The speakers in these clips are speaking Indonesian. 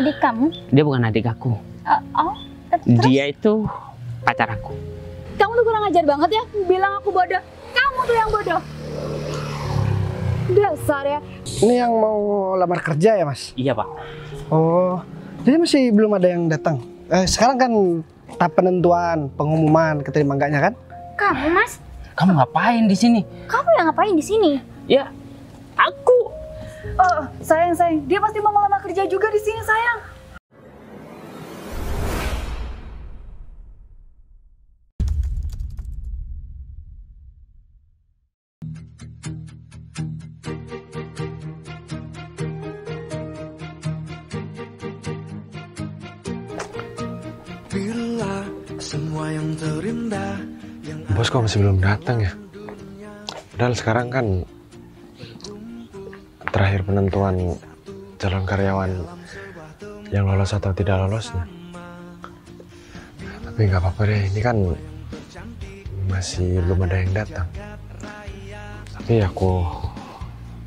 adik kamu? Dia bukan adik aku. Terus? Dia itu pacar aku. Kamu tuh kurang ajar banget ya, bilang aku bodoh. Kamu tuh yang bodoh. Dasar ya. Ini yang mau lamar kerja ya, Mas? Iya, Pak. Oh, jadi masih belum ada yang datang. Sekarang kan tahap penentuan, pengumuman keterima enggaknya kan? Kamu, Mas? Kamu ngapain di sini? Kamu yang ngapain di sini? Ya, aku. Oh, sayang. Dia pasti mau ngelamar kerja juga di sini, sayang. Bos kok masih belum datang ya? Padahal sekarang kan terakhir penentuan calon karyawan yang lolos atau tidak lolosnya. Tapi nggak apa-apa deh, ini kan masih belum ada yang datang. Tapi aku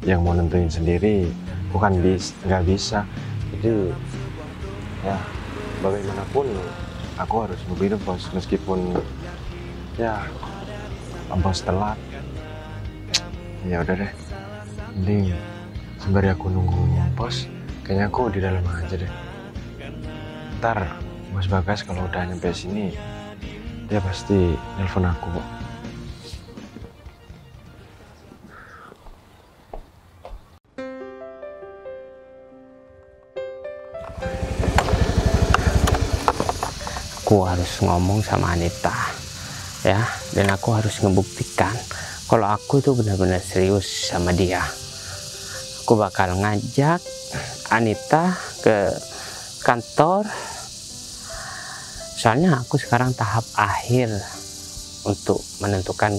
yang mau nentuin sendiri, aku kan nggak bisa. Jadi ya bagaimanapun aku harus nungguin bos, meskipun ya bos telat. Ya udah deh, mending sembari aku nunggu bos, kayaknya aku di dalam aja deh. Ntar Mas Bagas kalau udah nyampe sini, dia pasti nelpon aku kok. Aku harus ngomong sama Anita, ya, dan aku harus ngebuktikan kalau aku tuh benar-benar serius sama dia. Aku bakal ngajak Anita ke kantor. Soalnya aku sekarang tahap akhir untuk menentukan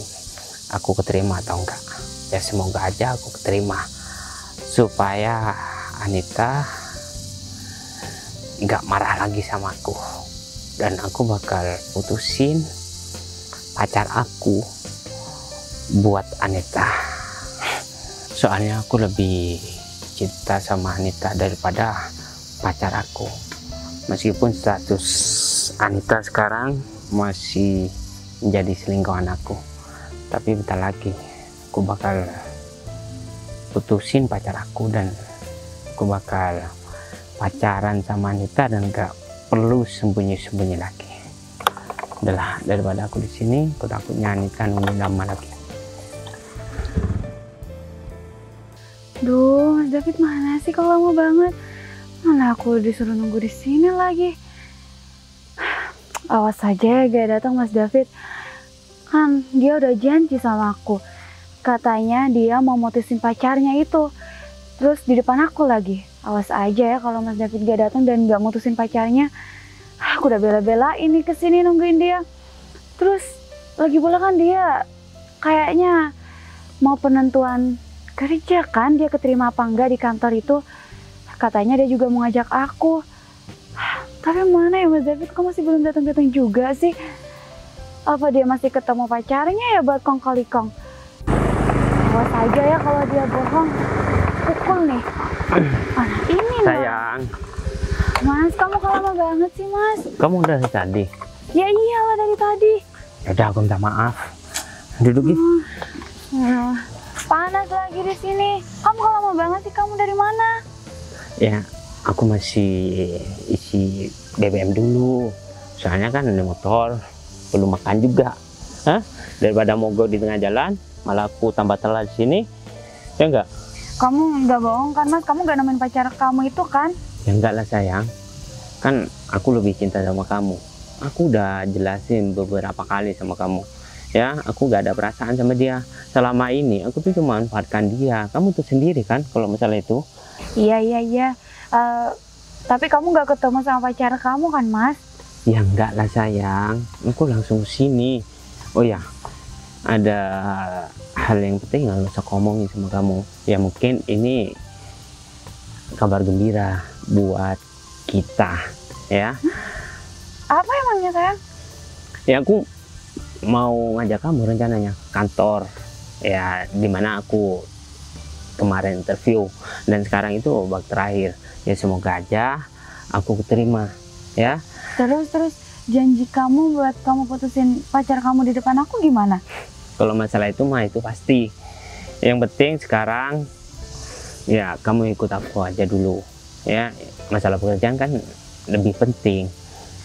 aku keterima atau enggak. Ya semoga aja aku keterima, supaya Anita nggak marah lagi sama aku. Dan aku bakal putusin pacar aku buat Anita. Soalnya aku lebih cinta sama Anita daripada pacar aku. Meskipun status Anita sekarang masih menjadi selingkuhan aku, tapi bentar lagi aku bakal putusin pacar aku dan aku bakal pacaran sama Anita dan gak perlu sembunyi-sembunyi lagi. Udahlah, daripada aku di sini, aku takutnya Anita nungguin lama lagi. Duh, Mas David mana sih kalau lama banget? Mana aku disuruh nunggu di sini lagi. Awas aja ya gak datang Mas David. Kan dia udah janji sama aku. Katanya dia mau mutusin pacarnya itu. Terus di depan aku lagi. Awas aja ya kalau Mas David gak datang dan gak mutusin pacarnya. Aku udah bela-belain nih kesini nungguin dia. Terus lagi pula kan dia kayaknya mau penentuan kerja kan. Dia keterima apa enggak di kantor itu. Katanya dia juga mau ngajak aku. Tapi mana ya Mas David, kok masih belum datang-datang juga sih? Apa dia masih ketemu pacarnya ya buat kong kali kong? Awas aja ya kalau dia bohong. Pukul nih. Anak ini Sayang, Mas, kamu kok lama banget sih Mas? kamu udah dari tadi? Ya iyalah dari tadi. Udah, aku minta maaf. Duduk ya. Panas lagi di sini. Kamu kok lama banget sih? Kamu dari mana? Ya, aku masih isi BBM dulu. Soalnya kan ada motor, belum makan juga. Hah? Daripada mogok di tengah jalan, malah aku tambah telat di sini. Ya enggak? Kamu nggak bohong kan Mas? Kamu nggak nemenin pacar kamu itu kan? Ya enggak lah sayang. Kan aku lebih cinta sama kamu. Aku udah jelasin beberapa kali sama kamu. Ya, aku gak ada perasaan sama dia. Selama ini aku tuh cuma manfaatkan dia. Kamu tuh sendiri kan kalau masalah itu. Iya. Tapi kamu nggak ketemu sama pacar kamu kan Mas? Ya enggak lah sayang. Aku langsung sini. Oh ya, ada hal yang penting yang harus aku ngomongin sama kamu. Ya mungkin ini kabar gembira buat kita, ya. Apa emangnya sayang? Ya aku mau ngajak kamu rencananya kantor, ya dimana aku kemarin interview dan sekarang itu babak terakhir. Ya semoga aja aku terima, ya. Terus janji kamu buat kamu putusin pacar kamu di depan aku gimana? Kalau masalah itu mah itu pasti. Yang penting sekarang ya kamu ikut aku aja dulu, ya. Masalah pekerjaan kan lebih penting.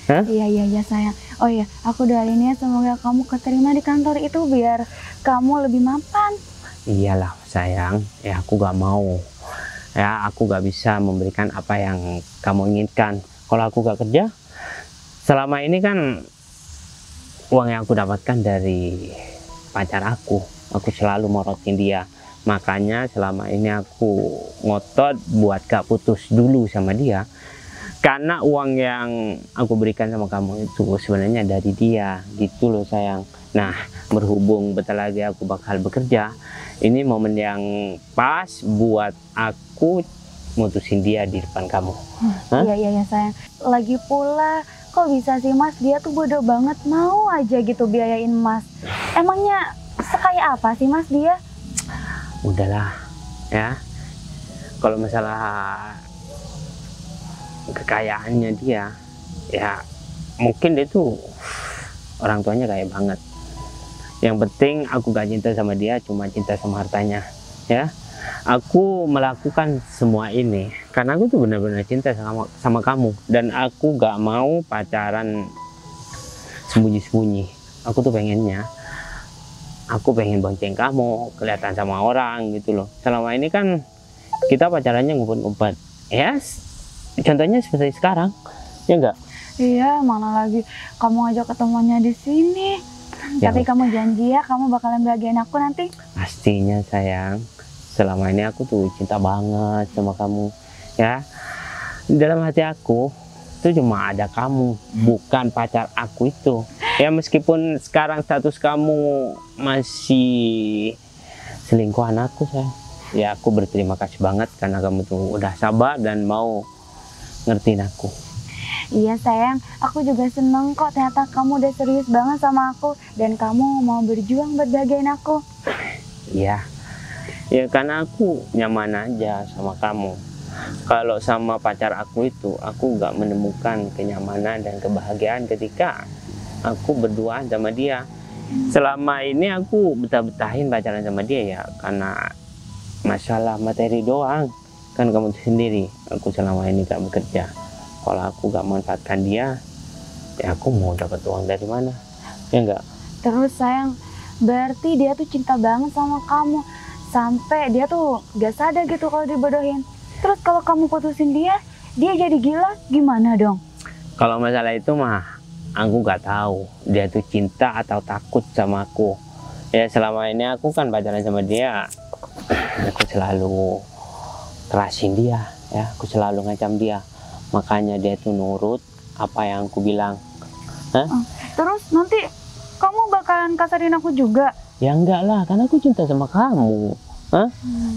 Hah? Iya sayang. Oh iya, aku doain ya semoga kamu keterima di kantor itu biar kamu lebih mapan. Iyalah sayang, ya aku gak mau. Ya aku gak bisa memberikan apa yang kamu inginkan. Kalau aku gak kerja, selama ini kan uang yang aku dapatkan dari pacar aku selalu morotin dia. Makanya selama ini aku ngotot buat gak putus dulu sama dia. Karena uang yang aku berikan sama kamu itu sebenarnya dari dia, gitu loh sayang. Nah, berhubung bentar lagi aku bakal bekerja, ini momen yang pas buat aku mutusin dia di depan kamu. Iya sayang. Lagi pula, kok bisa sih Mas, dia tuh bodoh banget, mau aja gitu biayain Mas. Emangnya sekaya apa sih Mas dia? Udahlah, ya. Kalau masalah kekayaannya dia, ya mungkin dia tuh orang tuanya kaya banget. Yang penting aku gak cinta sama dia, cuma cinta sama hartanya, ya. Aku melakukan semua ini karena aku tuh benar-benar cinta sama kamu, dan aku gak mau pacaran sembunyi-sembunyi. Aku tuh pengennya, aku pengen bonceng kamu, kelihatan sama orang gitu loh. Selama ini kan kita pacarannya ngumpet-ngumpet, ya. Contohnya seperti sekarang, ya enggak? Iya, mana lagi kamu ngajak ketemuannya di sini. Ya. Tapi kamu janji ya, kamu bakalan bahagiain aku nanti. Pastinya sayang. Selama ini aku tuh cinta banget sama kamu, ya. Dalam hati aku itu cuma ada kamu, bukan pacar aku itu. Ya meskipun sekarang status kamu masih selingkuhan aku, sayang. Ya aku berterima kasih banget karena kamu tuh udah sabar dan mau ngertiin aku. Iya sayang, aku juga seneng kok ternyata kamu udah serius banget sama aku dan kamu mau berjuang buat bahagiain aku. Iya, ya karena aku nyaman aja sama kamu. Kalau sama pacar aku itu, aku gak menemukan kenyamanan dan kebahagiaan ketika aku berduaan sama dia. Selama ini aku betah-betahin pacaran sama dia ya karena masalah materi doang. Kan kamu sendiri, aku selama ini gak bekerja. Kalau aku gak manfaatkan dia, ya aku mau dapat uang dari mana? Ya enggak? Terus sayang, berarti dia tuh cinta banget sama kamu sampai dia tuh gak sadar gitu kalau dibodohin. Terus kalau kamu putusin dia jadi gila, gimana dong? Kalau masalah itu mah, aku gak tahu dia tuh cinta atau takut sama aku. Ya selama ini aku kan pacaran sama dia, aku selalu kerasin dia, ya aku selalu ngacam dia, makanya dia tuh nurut apa yang aku bilang. Terus nanti kamu bakalan kasarin aku juga? Ya enggak lah, karena aku cinta sama kamu.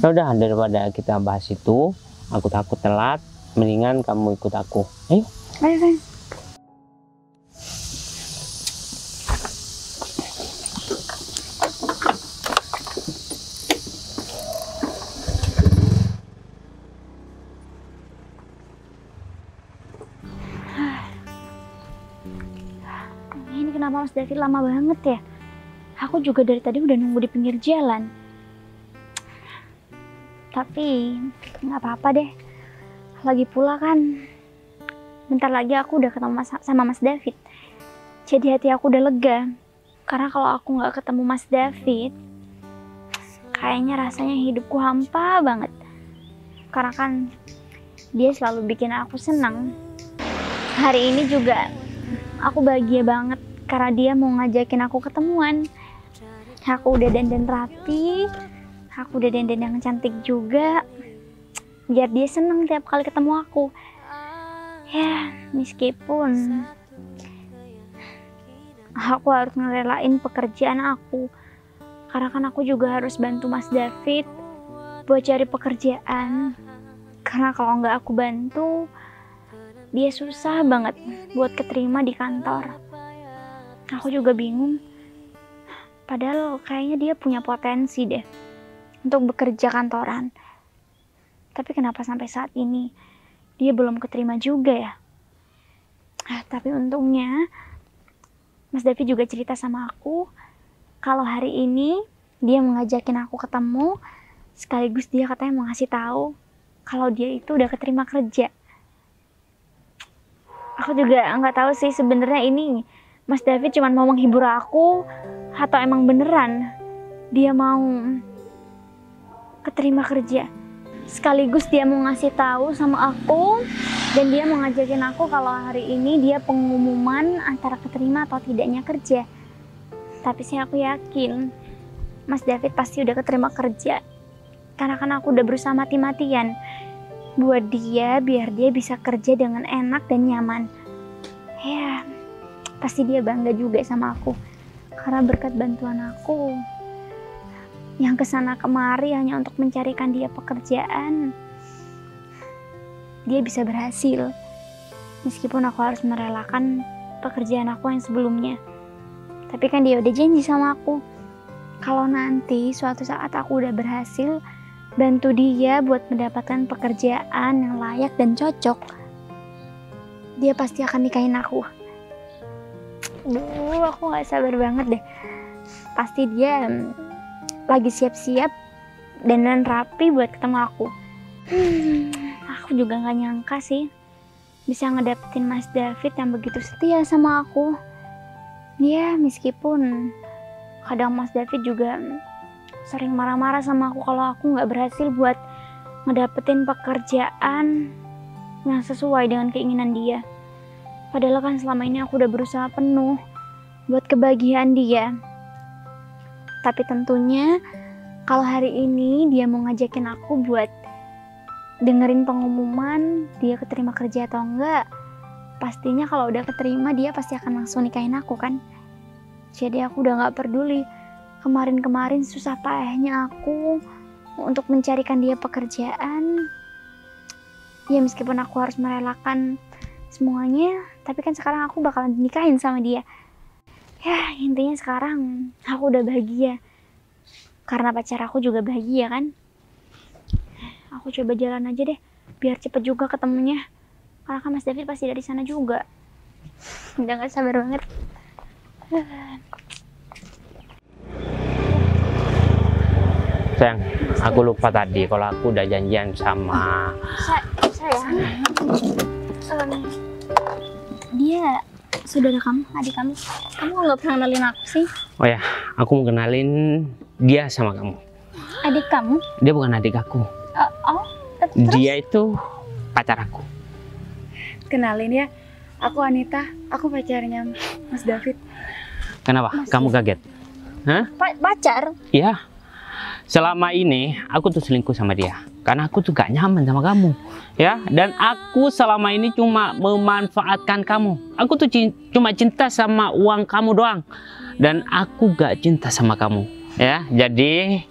Ya udah, daripada kita bahas itu, aku takut telat, mendingan kamu ikut aku. Ayo sayang. Ini kenapa Mas David lama banget ya? Aku juga dari tadi udah nunggu di pinggir jalan. Tapi nggak apa-apa deh. Lagi pula kan bentar lagi aku udah ketemu sama Mas David. Jadi hati aku udah lega. Karena kalau aku nggak ketemu Mas David, kayaknya rasanya hidupku hampa banget. Karena kan dia selalu bikin aku senang. Hari ini juga aku bahagia banget karena dia mau ngajakin aku ketemuan. Aku udah dandan rapi, aku udah dandan yang cantik juga, biar dia seneng tiap kali ketemu aku. Ya, meskipun aku harus ngerelain pekerjaan aku, karena kan aku juga harus bantu Mas David buat cari pekerjaan. Karena kalau nggak aku bantu, dia susah banget buat keterima di kantor. Aku juga bingung. Padahal kayaknya dia punya potensi deh untuk bekerja kantoran. Tapi kenapa sampai saat ini dia belum keterima juga ya? Tapi untungnya Mas David juga cerita sama aku kalau hari ini dia mengajakin aku ketemu, sekaligus dia katanya mau ngasih tahu kalau dia itu udah keterima kerja. Aku juga nggak tahu sih sebenarnya ini Mas David cuma mau menghibur aku atau emang beneran dia mau keterima kerja. Sekaligus dia mau ngasih tahu sama aku dan dia mau ngajakin aku kalau hari ini dia pengumuman antara keterima atau tidaknya kerja. Tapi sih aku yakin Mas David pasti udah keterima kerja. Karena kan aku udah berusaha mati-matian buat dia biar dia bisa kerja dengan enak dan nyaman. Ya, pasti dia bangga juga sama aku. Karena berkat bantuan aku yang kesana kemari hanya untuk mencarikan dia pekerjaan, dia bisa berhasil. Meskipun aku harus merelakan pekerjaan aku yang sebelumnya. Tapi kan dia udah janji sama aku, kalau nanti suatu saat aku udah berhasil bantu dia buat mendapatkan pekerjaan yang layak dan cocok, dia pasti akan nikahin aku. Aku gak sabar banget deh. Pasti dia lagi siap-siap dan rapi buat ketemu aku. Aku juga gak nyangka sih bisa ngedapetin Mas David yang begitu setia sama aku. Ya meskipun kadang Mas David juga sering marah-marah sama aku kalau aku gak berhasil buat ngedapetin pekerjaan yang sesuai dengan keinginan dia. Padahal kan selama ini aku udah berusaha penuh buat kebahagiaan dia. Tapi tentunya kalau hari ini dia mau ngajakin aku buat dengerin pengumuman dia keterima kerja atau enggak, pastinya kalau udah keterima dia pasti akan langsung nikahin aku kan. Jadi aku udah gak peduli kemarin-kemarin susah payahnya aku untuk mencarikan dia pekerjaan. Ya meskipun aku harus merelakan semuanya, tapi kan sekarang aku bakalan dinikahin sama dia. Ya intinya sekarang aku udah bahagia karena pacar aku juga bahagia kan. Aku coba jalan aja deh biar cepet juga ketemunya, karena kan Mas David pasti dari sana juga. Udah gak sabar banget. Sayang, aku lupa tadi kalau aku udah janjian sama Sayang, dia saudara kamu, adik kamu. Kamu nggak pernah kenalin aku sih? Oh ya, aku mau kenalin dia sama kamu. Adik kamu? Dia bukan adik aku. Terus? Dia itu pacar aku. Kenalin ya, aku Anita, aku pacarnya Mas David. Kenapa? Kamu kaget? Hah? Pacar? Iya. Selama ini aku tuh selingkuh sama dia karena aku tuh gak nyaman sama kamu, ya. Dan aku selama ini cuma memanfaatkan kamu. Aku tuh cuma cinta sama uang kamu doang, dan aku gak cinta sama kamu, ya. Jadi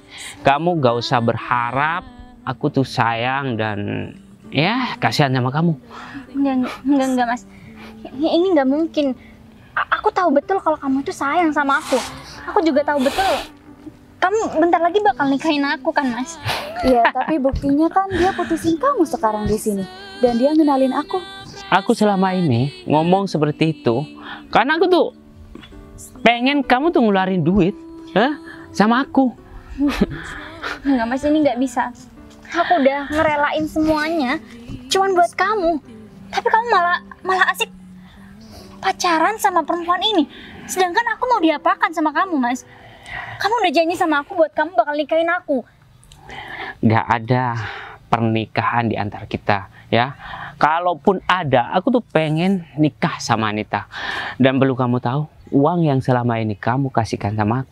kamu gak usah berharap aku tuh sayang dan ya kasihan sama kamu. Enggak Mas. Ini nggak mungkin. Aku tahu betul kalau kamu itu sayang sama aku. Aku juga tahu betul kamu bentar lagi bakal nikahin aku kan Mas? Iya, tapi buktinya kan dia putusin kamu sekarang di sini dan dia ngenalin aku. Aku selama ini ngomong seperti itu karena aku tuh pengen kamu tuh ngeluarin duit, sama aku. Enggak Mas, ini nggak bisa. Aku udah ngerelain semuanya cuman buat kamu. Tapi kamu malah asik pacaran sama perempuan ini. Sedangkan aku mau diapakan sama kamu Mas? Kamu udah janji sama aku buat kamu bakal nikahin aku. Gak ada pernikahan di antara kita, ya. Kalaupun ada, aku tuh pengen nikah sama Anita. Dan perlu kamu tahu, uang yang selama ini kamu kasihkan sama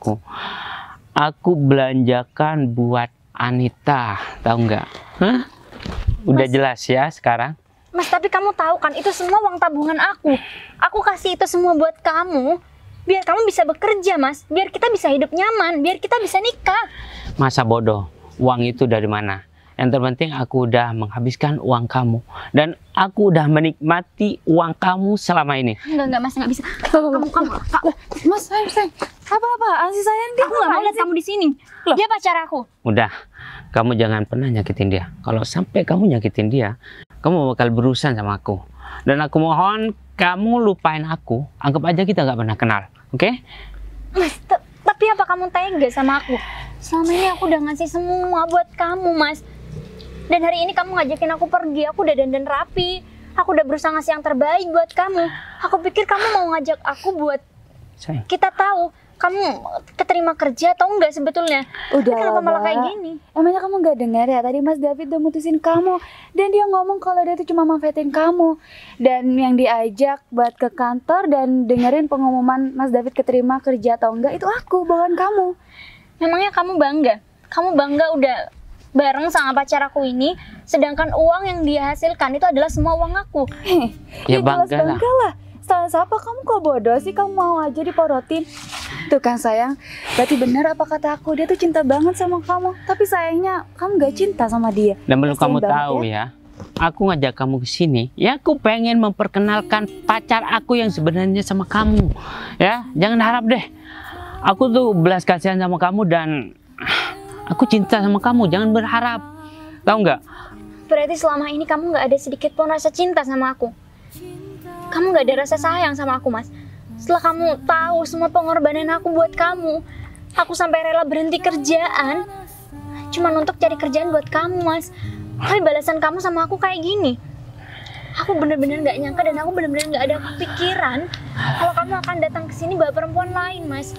aku belanjakan buat Anita, tahu nggak? Hah? Udah Mas, jelas ya sekarang? Mas, tapi kamu tahu kan itu semua uang tabungan aku. Aku kasih itu semua buat kamu biar kamu bisa bekerja Mas, biar kita bisa hidup nyaman, biar kita bisa nikah. Masa bodoh, uang itu dari mana? Yang terpenting aku udah menghabiskan uang kamu dan aku udah menikmati uang kamu selama ini. Enggak Mas, nggak bisa. Mas, sayang. Apa-apaan sih sayang? Aku nggak mau lihat kamu di sini. Dia pacar aku. Udah, kamu jangan pernah nyakitin dia. Kalau sampai kamu nyakitin dia, kamu bakal berurusan sama aku. Dan aku mohon kamu lupain aku, anggap aja kita nggak pernah kenal, oke? Mas, tapi apa kamu tega sama aku? Selama ini aku udah ngasih semua buat kamu, Mas. Dan hari ini kamu ngajakin aku pergi, aku udah dandan rapi. Aku udah berusaha ngasih yang terbaik buat kamu. Aku pikir kamu mau ngajak aku buat Sayang. kita tahu kamu keterima kerja atau enggak sebetulnya. Udah Tapi kenapa lah, malah Mbak. kayak gini? Emangnya kamu gak dengar ya? Tadi Mas David udah mutusin kamu. Dan dia ngomong kalau dia tuh cuma manfaatin kamu. Dan yang diajak buat ke kantor dan dengerin pengumuman Mas David keterima kerja atau enggak, itu aku, bukan kamu. Memangnya kamu bangga? Kamu bangga udah bareng sama pacar aku ini, sedangkan uang yang dia hasilkan itu adalah semua uang aku. Ya jelas bangga lah. bangga lah. Salah siapa kamu kok bodoh sih? Kamu mau aja diporotin. Tuh kan sayang, berarti benar apa kata aku, dia tuh cinta banget sama kamu. Tapi sayangnya kamu gak cinta sama dia. Dan perlu Kasian kamu banget tahu ya, aku ngajak kamu ke sini, ya aku pengen memperkenalkan pacar aku yang sebenarnya sama kamu. Ya, jangan harap deh. Aku tuh belas kasihan sama kamu dan aku cinta sama kamu. Jangan berharap, tahu nggak? Berarti selama ini kamu nggak ada sedikit pun rasa cinta sama aku. Kamu nggak ada rasa sayang sama aku, Mas. Setelah kamu tahu semua pengorbanan aku buat kamu, aku sampai rela berhenti kerjaan cuman untuk cari kerjaan buat kamu, Mas. Tapi balasan kamu sama aku kayak gini. Aku bener-bener nggak nyangka dan aku bener-bener nggak ada pikiran kalau kamu akan datang ke sini bawa perempuan lain, Mas.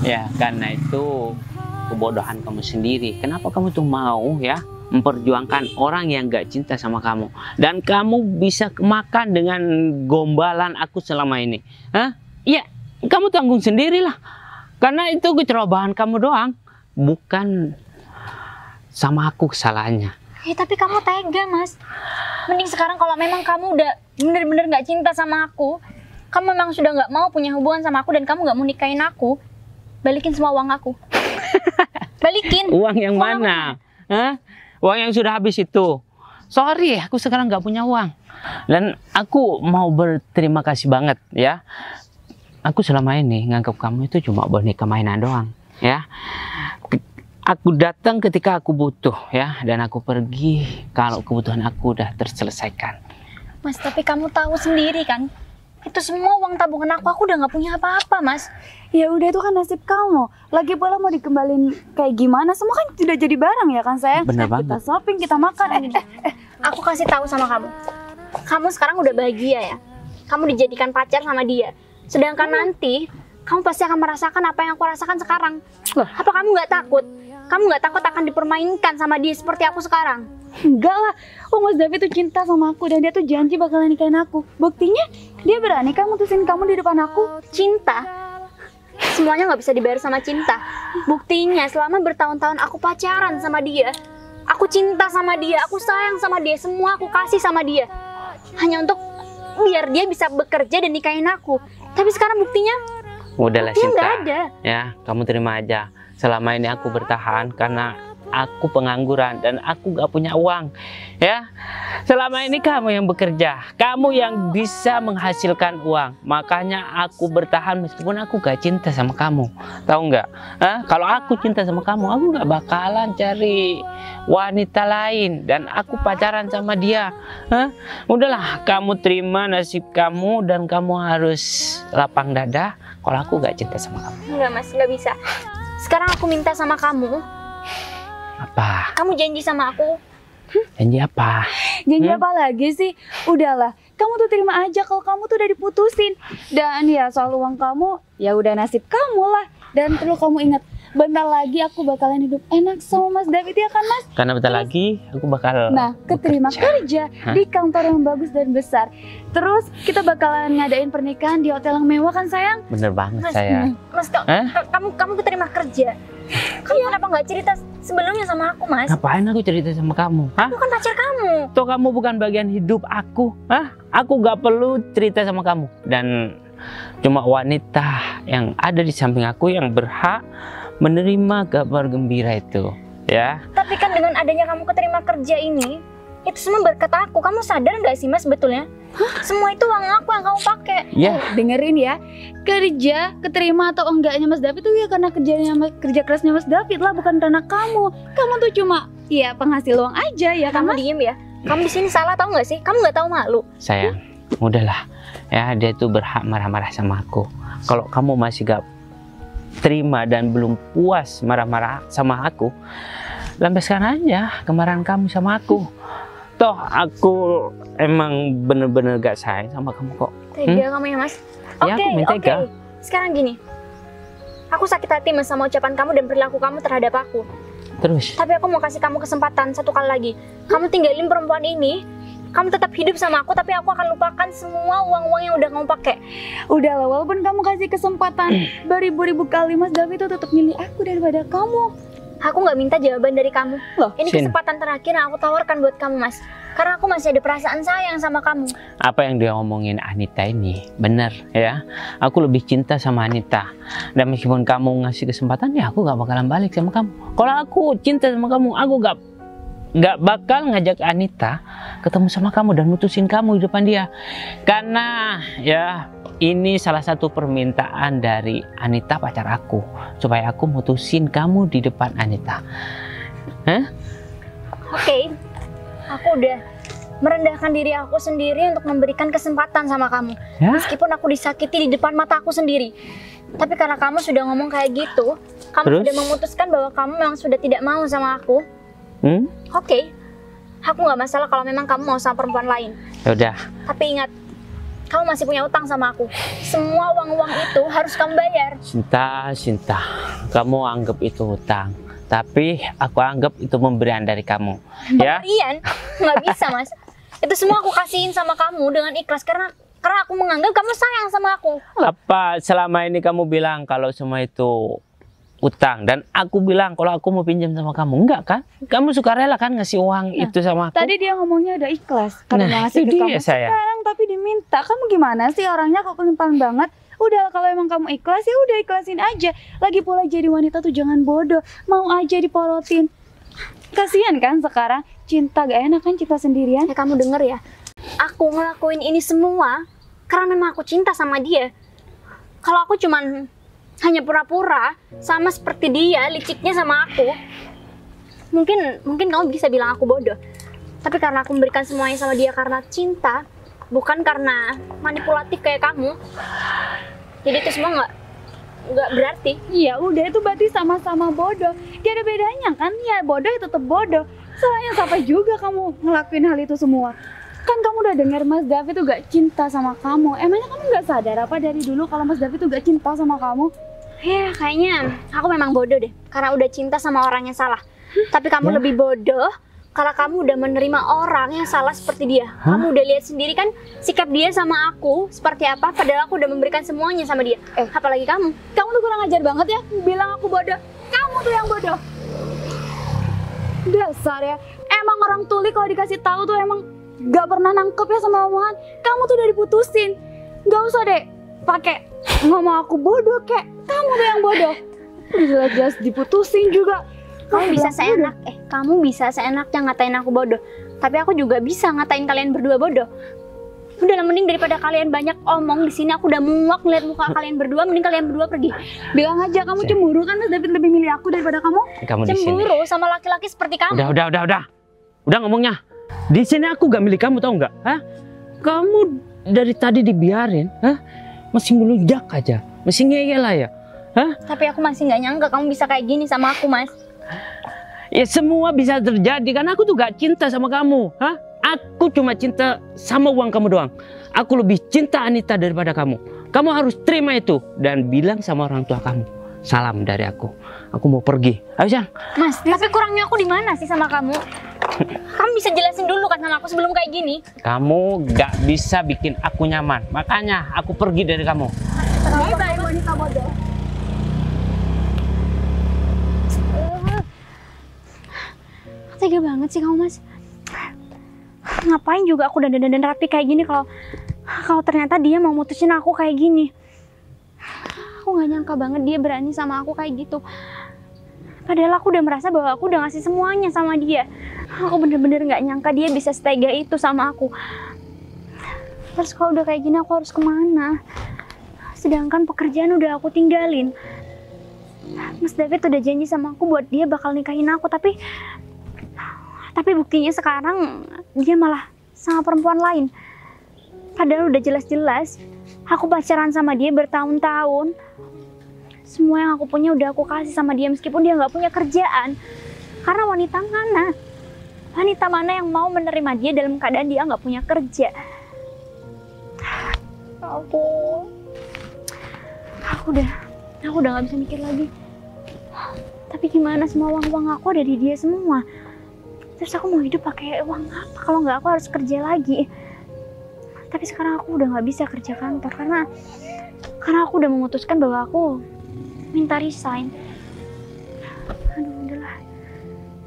Ya, karena itu kebodohan kamu sendiri. Kenapa kamu tuh mau ya memperjuangkan orang yang gak cinta sama kamu, dan kamu bisa makan dengan gombalan aku selama ini? Hah? Ya, kamu tanggung sendirilah. Karena itu kecerobohan kamu doang, bukan sama aku kesalahannya. Ya tapi kamu tega, Mas. Mending sekarang kalau memang kamu udah bener-bener gak cinta sama aku, kamu memang sudah gak mau punya hubungan sama aku dan kamu gak mau nikahin aku, balikin semua uang aku. Balikin. Uang yang mana? Hah? Uang yang sudah habis itu. Sorry, aku sekarang nggak punya uang. Dan aku mau berterima kasih banget ya. Aku selama ini nganggap kamu itu cuma boneka mainan doang ya. Aku datang ketika aku butuh ya, dan aku pergi kalau kebutuhan aku udah terselesaikan. Mas, tapi kamu tahu sendiri kan, itu semua uang tabungan aku udah nggak punya apa-apa, Mas. Ya udah, itu kan nasib kamu. Lagi pula mau dikembalin kayak gimana? Semua kan sudah jadi barang ya kan sayang? Bener Kita banget. shopping, kita makan. Aku kasih tahu sama kamu. Kamu sekarang udah bahagia ya. Kamu dijadikan pacar sama dia. Sedangkan nanti kamu pasti akan merasakan apa yang aku rasakan sekarang. Loh. Apa kamu nggak takut? Kamu nggak takut akan dipermainkan sama dia seperti aku sekarang? Enggak lah. Oh, Mas David tuh cinta sama aku dan dia tuh janji bakalan nikahin aku. Buktinya dia berani kan mutusin kamu di depan aku. Cinta? Semuanya nggak bisa dibayar sama cinta. Buktinya selama bertahun-tahun aku pacaran sama dia, aku cinta sama dia, aku sayang sama dia, semua aku kasih sama dia, hanya untuk biar dia bisa bekerja dan nikahin aku. Tapi sekarang buktinya Udahlah nggak Sinta, ada. ya kamu terima aja. Selama ini aku bertahan karena aku pengangguran dan aku gak punya uang ya. Selama ini kamu yang bekerja, kamu yang bisa menghasilkan uang, makanya aku bertahan meskipun aku gak cinta sama kamu. Tahu nggak? Kalau aku cinta sama kamu, aku gak bakalan cari wanita lain dan aku pacaran sama dia. Udahlah, kamu terima nasib kamu dan kamu harus lapang dada kalau aku gak cinta sama kamu. Enggak, Mas, nggak bisa. Sekarang aku minta sama kamu, Apa? kamu janji sama aku. Janji apa? Janji apa lagi sih? Udahlah, kamu tuh terima aja kalau kamu tuh udah diputusin. Dan ya soal uang kamu, ya udah nasib kamu lah. Dan perlu kamu ingat, bentar lagi aku bakalan hidup enak sama Mas David, ya kan Mas? Karena bentar lagi aku bakal Keterima kerja di kantor yang bagus dan besar. Terus kita bakalan ngadain pernikahan di hotel yang mewah kan sayang? Bener banget Mas, saya. Mas, kamu keterima kerja. Kamu kenapa nggak cerita sebelumnya sama aku, Mas? Ngapain aku cerita sama kamu? Aku kan pacar kamu. Toh kamu bukan bagian hidup aku. Aku gak perlu cerita sama kamu. Dan cuma wanita yang ada di samping aku yang berhak menerima kabar gembira itu, ya. Tapi kan dengan adanya kamu keterima kerja ini, itu semua berkat aku. Kamu sadar nggak sih, Mas, sebetulnya? Semua itu uang aku yang kamu pakai. Ya, Dengerin ya, kerja keterima atau enggaknya Mas David tuh ya karena kerja kerasnya Mas David lah, bukan karena kamu. Kamu tuh cuma ya penghasil uang aja ya kan Kamu Mas? diem ya. Kamu di sini salah, tahu nggak sih? Kamu nggak tahu malu. sayang. udahlah ya, dia tuh berhak marah-marah sama aku. Kalau kamu masih gak terima dan belum puas marah-marah sama aku, lampiaskan aja kemarahan kamu sama aku. Toh aku emang bener-bener gak sayang sama kamu kok. Tega kamu ya, Mas. Ya, aku minta Oke. tega. Sekarang gini, aku sakit hati Mas sama ucapan kamu dan perilaku kamu terhadap aku. Terus Tapi aku mau kasih kamu kesempatan satu kali lagi. Kamu tinggalin perempuan ini, kamu tetap hidup sama aku, tapi aku akan lupakan semua uang-uang yang udah kamu pakai. Udahlah, walaupun kamu kasih kesempatan beribu-ribu kali, Mas David tuh tetap milih aku daripada kamu. Aku nggak minta jawaban dari kamu. Loh, Ini Shin, kesempatan terakhir yang aku tawarkan buat kamu, Mas. Karena aku masih ada perasaan sayang sama kamu. apa yang dia ngomongin Anita ini bener ya. Aku lebih cinta sama Anita. Dan meskipun kamu ngasih kesempatan, ya aku gak bakalan balik sama kamu. Kalau aku cinta sama kamu, aku gak bakal ngajak Anita ketemu sama kamu dan mutusin kamu di depan dia. Karena ya ini salah satu permintaan dari Anita, pacar aku, supaya aku mutusin kamu di depan Anita. Oke, aku udah merendahkan diri aku sendiri untuk memberikan kesempatan sama kamu. Ya? Meskipun aku disakiti di depan mata aku sendiri. Tapi karena kamu sudah ngomong kayak gitu, kamu Terus? sudah memutuskan bahwa kamu memang sudah tidak mau sama aku. Oke, aku nggak masalah kalau memang kamu mau sama perempuan lain. Ya udah. Tapi ingat, kamu masih punya utang sama aku. Semua uang-uang itu harus kamu bayar. Sinta, kamu anggap itu hutang, tapi aku anggap itu pemberian dari kamu. Ya? Pemberian? Nggak bisa, Mas. Itu semua aku kasihin sama kamu dengan ikhlas karena aku menganggap kamu sayang sama aku. Apa selama ini kamu bilang kalau semua itu utang, dan aku bilang kalau aku mau pinjam sama kamu? Enggak kan? Kamu suka rela kan ngasih uang itu sama aku? Tadi dia ngomongnya udah ikhlas karena Nah, ngasih itu ke dia, kamu. sayang. Sekarang tapi diminta. Kamu gimana sih orangnya kok pelimpan banget? Udah, kalau emang kamu ikhlas ya udah ikhlasin aja. Lagi pula jadi wanita tuh jangan bodoh. Mau aja diporotin. Kasihan kan sekarang cinta gak enak kan, cinta sendirian. Ya kamu denger ya, aku ngelakuin ini semua karena memang aku cinta sama dia. Kalau aku cuman hanya pura-pura sama seperti dia, liciknya sama aku, mungkin kamu bisa bilang aku bodoh. Tapi karena aku memberikan semuanya sama dia karena cinta, bukan karena manipulatif kayak kamu, jadi itu semua nggak berarti. Ya udah, itu berarti sama-sama bodoh. Gak ada bedanya kan? Ya bodoh ya tetap bodoh. Soalnya sampai juga kamu ngelakuin hal itu semua. Kan kamu udah dengar Mas David tuh gak cinta sama kamu. Emangnya kamu gak sadar apa dari dulu kalau Mas David tuh gak cinta sama kamu? Ya kayaknya aku memang bodoh deh karena udah cinta sama orang yang salah. Tapi kamu lebih bodoh karena kamu udah menerima orang yang salah seperti dia. Kamu udah lihat sendiri kan sikap dia sama aku seperti apa, padahal aku udah memberikan semuanya sama dia. Apalagi kamu. Kamu tuh kurang ajar banget ya, bilang aku bodoh. Kamu tuh yang bodoh. Dasar ya, emang orang tuli kalau dikasih tahu tuh emang gak pernah nangkep ya sama omongan. Kamu tuh udah diputusin. Gak usah deh pakai ngomong aku bodoh kek. Kamu tuh yang bodoh. Udah jelas-jelas diputusin juga. Kamu bisa seenaknya ngatain aku bodoh. Tapi aku juga bisa ngatain kalian berdua bodoh. Udah lah, mending daripada kalian banyak omong di sini, aku udah muak ngeliat muka kalian berdua, mending kalian berdua pergi. Bilang aja kamu cemburu kan Mas David lebih milih aku daripada kamu. Kamu di sini. Cemburu sama laki-laki seperti kamu. Udah ngomongnya. Di sini aku gak milih kamu, tau nggak? Hah? Kamu dari tadi dibiarin, hah? Masih melunjak aja, masih ngeyel lah ya. Hah? Tapi aku masih nggak nyangka kamu bisa kayak gini sama aku, Mas. Ya semua bisa terjadi karena aku tuh gak cinta sama kamu. Hah? Aku cuma cinta sama uang kamu doang. Aku lebih cinta Anita daripada kamu. Kamu harus terima itu dan bilang sama orang tua kamu. Salam dari aku. Aku mau pergi. Ayo, Sang. Mas, tapi kurangnya aku di mana sih sama kamu? Kamu bisa jelasin dulu kan sama aku sebelum kayak gini? Kamu gak bisa bikin aku nyaman. Makanya aku pergi dari kamu. Bye-bye wanita bodoh. Tega banget sih kamu, Mas. Ngapain juga aku dandan rapi kayak gini kalau ternyata dia mau mutusin aku kayak gini. Aku nggak nyangka banget dia berani sama aku kayak gitu. Padahal aku udah merasa bahwa aku udah ngasih semuanya sama dia. Aku bener-bener nggak nyangka dia bisa setega itu sama aku. Terus kalau udah kayak gini aku harus kemana? Sedangkan pekerjaan udah aku tinggalin. Mas David udah janji sama aku buat dia bakal nikahin aku, tapi buktinya sekarang dia malah sama perempuan lain. Padahal udah jelas-jelas aku pacaran sama dia bertahun-tahun. Semua yang aku punya udah aku kasih sama dia meskipun dia nggak punya kerjaan. Karena wanita mana? Wanita mana yang mau menerima dia dalam keadaan dia nggak punya kerja? Aku udah nggak bisa mikir lagi. Tapi gimana, semua uang aku ada di dia semua. Terus aku mau hidup pakai uang apa? Kalau nggak aku harus kerja lagi. Tapi sekarang aku udah nggak bisa kerja kantor karena aku udah memutuskan bahwa aku minta resign. Aduh, udahlah.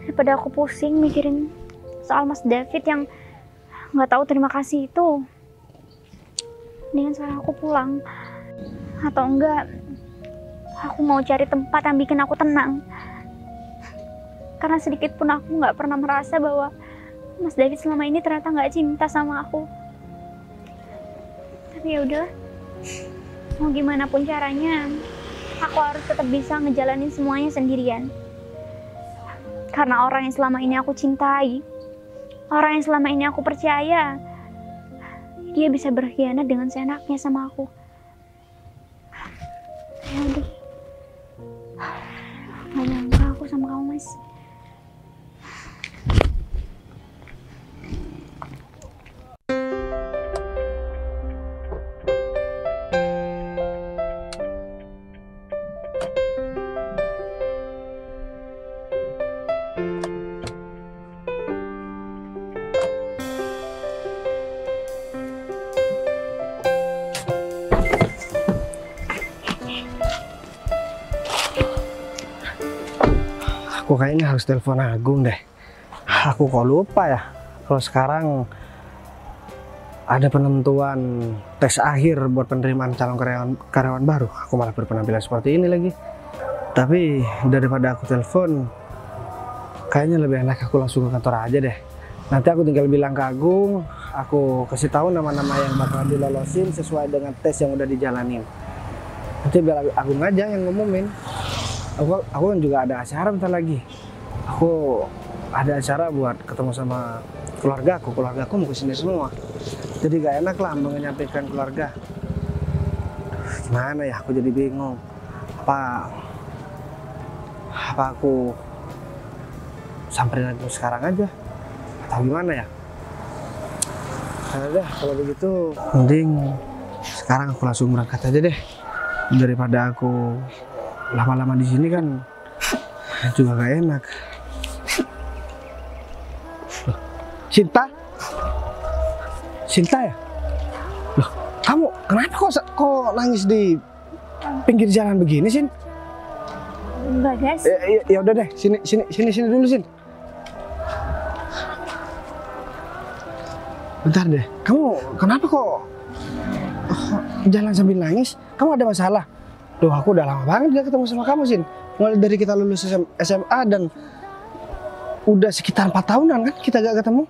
Daripada aku pusing mikirin soal Mas David yang nggak tahu terima kasih itu, mendingan sekarang aku pulang. Atau enggak, aku mau cari tempat yang bikin aku tenang. Karena sedikit pun aku nggak pernah merasa bahwa Mas David selama ini ternyata nggak cinta sama aku. Tapi ya udah, mau gimana pun caranya, aku harus tetap bisa ngejalanin semuanya sendirian. Karena orang yang selama ini aku cintai, orang yang selama ini aku percaya, dia bisa berkhianat dengan seenaknya sama aku. Ya udah, gak nyangka aku sama kamu, Mas. Aku kayaknya harus telepon Agung deh. Aku kok lupa ya. Kalau sekarang ada penentuan tes akhir buat penerimaan calon karyawan baru. Aku malah berpenampilan seperti ini lagi. Tapi daripada aku telepon, kayaknya lebih enak aku langsung ke kantor aja deh. Nanti aku tinggal bilang ke Agung, aku kasih tahu nama-nama yang bakal dilolosin sesuai dengan tes yang udah dijalanin. Nanti biar Agung aja yang ngumumin. Aku kan juga ada acara bentar lagi. Aku ada acara buat ketemu sama keluargaku mau kesini semua. Jadi gak enak lah menyampaikan keluarga. Gimana ya, aku jadi bingung. Apa aku samperin aku sekarang aja? Atau gimana ya? Udah, kalau begitu mending sekarang aku langsung berangkat aja deh. Daripada aku lama-lama di sini kan juga gak enak. Loh, Sinta ya? Loh, kamu kenapa kok nangis di pinggir jalan begini, Sin? Enggak, guys. Ya udah deh, sini dulu, Sin. Bentar deh, kamu kenapa kok jalan sambil nangis? Kamu ada masalah? Duh, aku udah lama banget gak ketemu sama kamu, Sin. Mulai dari kita lulus SMA dan udah sekitar 4 tahunan kan kita gak ketemu.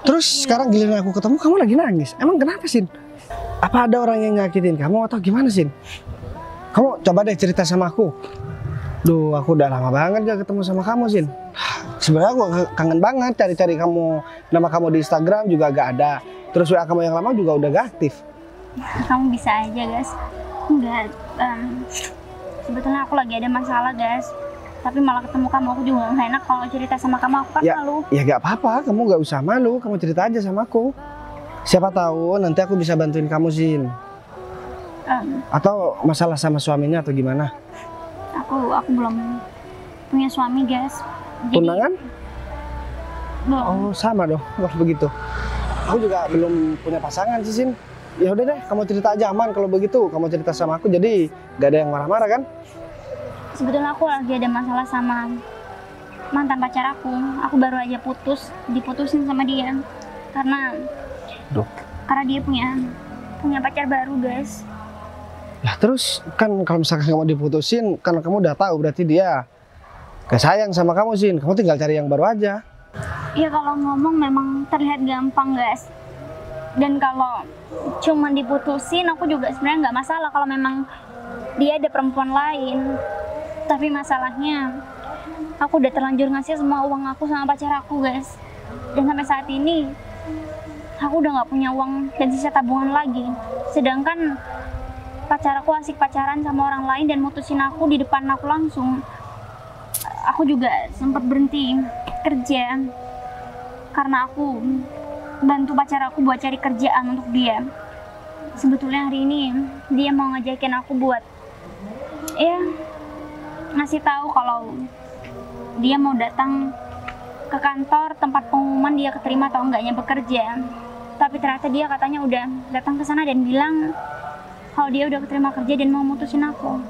Terus sekarang giliran aku ketemu, kamu lagi nangis. Emang kenapa, Sin? Apa ada orang yang nyakitin kamu atau gimana, Sin? Kamu coba deh cerita sama aku. Duh, aku udah lama banget gak ketemu sama kamu, Sin. Sebenarnya aku kangen banget cari-cari kamu. Nama kamu di Instagram juga gak ada. Terus WA kamu yang lama juga udah gak aktif. Kamu bisa aja, guys. Enggak, sebetulnya aku lagi ada masalah, guys. Tapi malah ketemu kamu, aku juga gak enak kalau cerita sama kamu. Aku kan malu. Ya gak apa-apa, kamu gak usah malu. Kamu cerita aja sama aku. Siapa tahu nanti aku bisa bantuin kamu, Sin. Atau masalah sama suaminya atau gimana? Aku belum punya suami, guys. Tunangan? Belum. Oh, sama dong kalau begitu. Aku juga belum punya pasangan sih, Sin. Ya udah deh, kamu cerita aja, aman kalau begitu. Kamu cerita sama aku, jadi gak ada yang marah-marah kan? Sebetulnya aku lagi ada masalah sama mantan pacar aku. Aku baru aja diputusin sama dia. Karena dia punya pacar baru, guys. Lah terus kan kalau misalkan kamu diputusin, kan kamu udah tahu berarti dia gak sayang sama kamu, Sin. Kamu tinggal cari yang baru aja. Iya, kalau ngomong memang terlihat gampang, guys. Dan kalau cuma diputusin, aku juga sebenarnya nggak masalah kalau memang dia ada perempuan lain. Tapi masalahnya, aku udah terlanjur ngasih semua uang aku sama pacar aku, guys. Dan sampai saat ini, aku udah nggak punya uang dan sisa tabungan lagi. Sedangkan pacar aku asik pacaran sama orang lain dan mutusin aku di depan aku langsung. Aku juga sempat berhenti kerja karena aku bantu pacar aku buat cari kerjaan untuk dia. Sebetulnya hari ini dia mau ngajakin aku buat ngasih tahu kalau dia mau datang ke kantor tempat pengumuman dia keterima atau enggaknya bekerja. Tapi ternyata dia katanya udah datang ke sana dan bilang kalau dia udah keterima kerja dan mau mutusin aku.